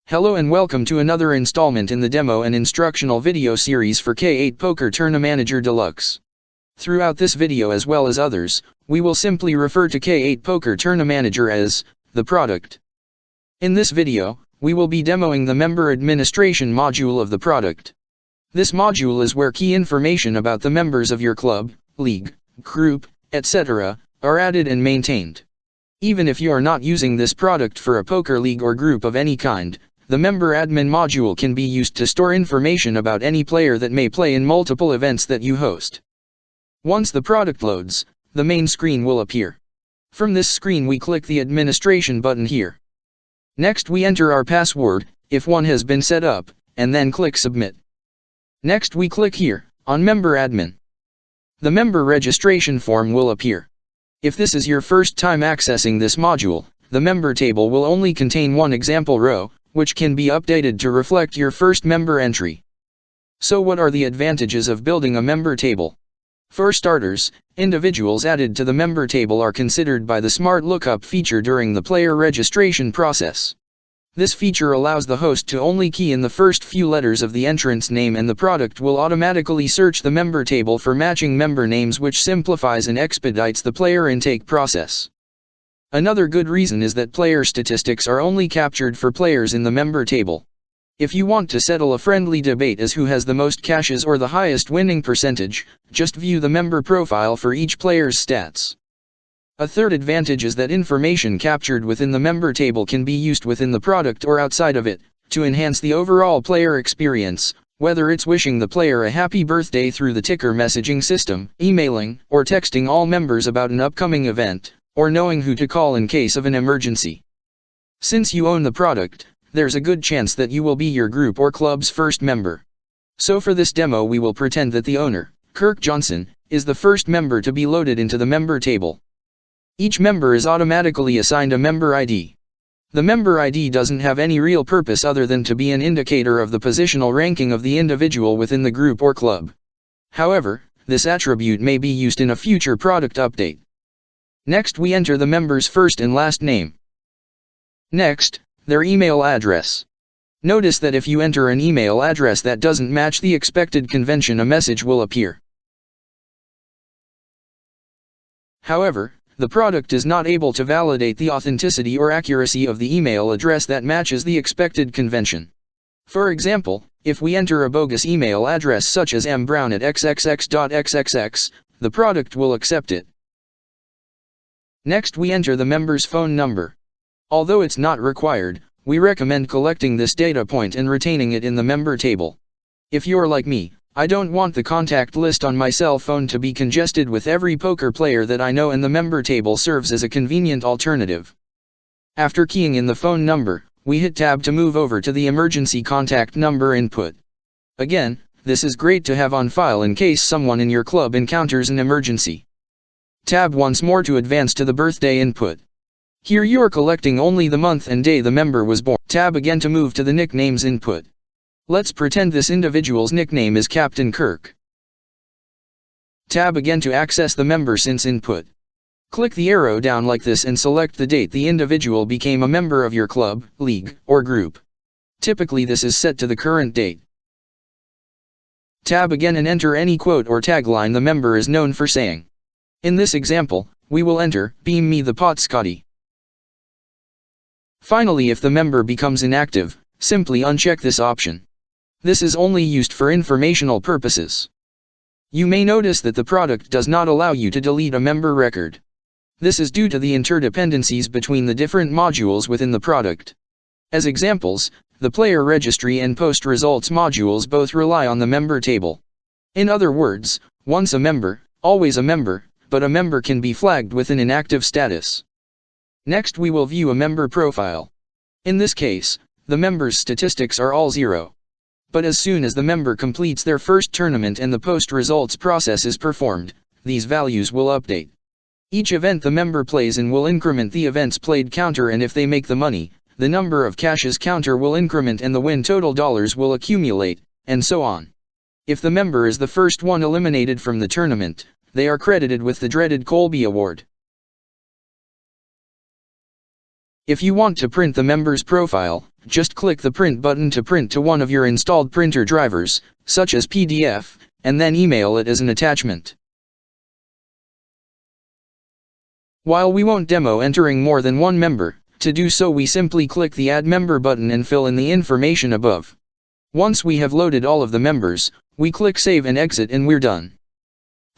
Hello and welcome to another installment in the demo and instructional video series for K8 Poker TournaManager Deluxe. Throughout this video as well as others, we will simply refer to K8 Poker TournaManager as the product. In this video, we will be demoing the member administration module of the product. This module is where key information about the members of your club, league, group, etc. are added and maintained. Even if you are not using this product for a poker league or group of any kind, the member admin module can be used to store information about any player that may play in multiple events that you host. Once the product loads, the main screen will appear. From this screen we click the administration button here. Next we enter our password, if one has been set up, and then click submit. Next we click here, on member admin. The member registration form will appear. If this is your first time accessing this module, the member table will only contain one example row, which can be updated to reflect your first member entry. So what are the advantages of building a member table? For starters, individuals added to the member table are considered by the Smart Lookup feature during the player registration process. This feature allows the host to only key in the first few letters of the entrant's name, and the product will automatically search the member table for matching member names, which simplifies and expedites the player intake process. Another good reason is that player statistics are only captured for players in the member table. If you want to settle a friendly debate as who has the most cashes or the highest winning percentage, just view the member profile for each player's stats. A third advantage is that information captured within the member table can be used within the product or outside of it, to enhance the overall player experience, whether it's wishing the player a happy birthday through the ticker messaging system, emailing, or texting all members about an upcoming event, or knowing who to call in case of an emergency. Since you own the product, there's a good chance that you will be your group or club's first member. So for this demo we will pretend that the owner, Kirk Johnson, is the first member to be loaded into the member table. Each member is automatically assigned a member ID. The member ID doesn't have any real purpose other than to be an indicator of the positional ranking of the individual within the group or club. However, this attribute may be used in a future product update. Next we enter the member's first and last name. Next, their email address. Notice that if you enter an email address that doesn't match the expected convention, a message will appear. However, the product is not able to validate the authenticity or accuracy of the email address that matches the expected convention. For example, if we enter a bogus email address such as mbrown@xxx.xxx, the product will accept it. Next we enter the member's phone number. Although it's not required, we recommend collecting this data point and retaining it in the member table. If you're like me, I don't want the contact list on my cell phone to be congested with every poker player that I know, and the member table serves as a convenient alternative. After keying in the phone number, we hit Tab to move over to the emergency contact number input. Again, this is great to have on file in case someone in your club encounters an emergency. Tab once more to advance to the birthday input. Here you are collecting only the month and day the member was born. Tab again to move to the nicknames input. Let's pretend this individual's nickname is Captain Kirk. Tab again to access the member since input. Click the arrow down like this and select the date the individual became a member of your club, league, or group. Typically this is set to the current date. Tab again and enter any quote or tagline the member is known for saying. In this example, we will enter, "Beam me the pot, Scotty." Finally, if the member becomes inactive, simply uncheck this option. This is only used for informational purposes. You may notice that the product does not allow you to delete a member record. This is due to the interdependencies between the different modules within the product. As examples, the player registry and post results modules both rely on the member table. In other words, once a member, always a member, but a member can be flagged with an inactive status. Next we will view a member profile. In this case, the member's statistics are all 0. But as soon as the member completes their first tournament and the post results process is performed, these values will update. Each event the member plays in will increment the events played counter, and if they make the money, the number of cashes counter will increment and the win total dollars will accumulate, and so on. If the member is the first one eliminated from the tournament, they are credited with the dreaded Colby Award. If you want to print the member's profile, just click the print button to print to one of your installed printer drivers, such as PDF, and then email it as an attachment. While we won't demo entering more than one member, to do so we simply click the Add Member button and fill in the information above. Once we have loaded all of the members, we click Save and Exit and we're done.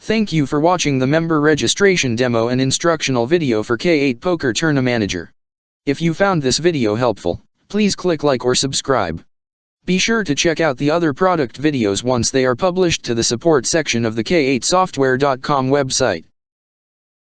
Thank you for watching the member registration demo and instructional video for K8 Poker TournaManager. If you found this video helpful, please click like or subscribe. Be sure to check out the other product videos once they are published to the support section of the K8software.com website.